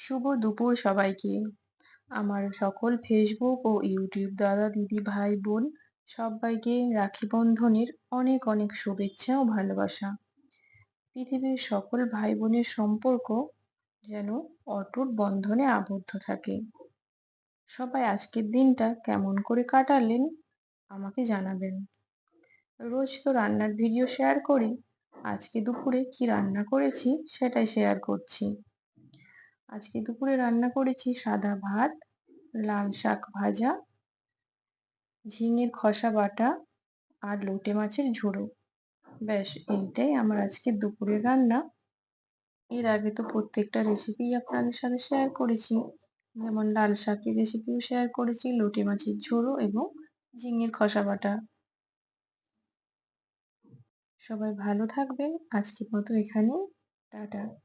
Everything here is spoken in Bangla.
শুভ দুপুর সবাইকে। আমার সকল ফেসবুক ও ইউটিউব দাদা দিদি ভাই বোন সবাইকে রাখি বন্ধনের অনেক অনেক শুভেচ্ছা ও ভালোবাসা। পৃথিবীর সকল ভাই বোনের সম্পর্ক যেন অটুট বন্ধনে আবদ্ধ থাকে। সবাই আজকের দিনটা কেমন করে কাটালেন আমাকে জানাবেন। রোজ তো রান্নার ভিডিও শেয়ার করি, আজকে দুপুরে কি রান্না করেছি সেটাই শেয়ার করছি। আজকে দুপুরে রান্না করেছি সাদা ভাত, লাল শাক ভাজা, ঝিঙের খোসা বাটা আর লোটে মাছের ঝোড়ো। ব্যাস এইটাই আমার আজকে দুপুরের রান্না। এর আগে তো প্রত্যেকটা রেসিপি আপনাদের সাথে শেয়ার করেছি, যেমন লাল শাকের রেসিপিও শেয়ার করেছি, লোটে মাছের ঝোড়ো এবং ঝিঙের খোসা বাটা। সবাই ভালো থাকবেন, আজকের মতো এখানেই, টাটা।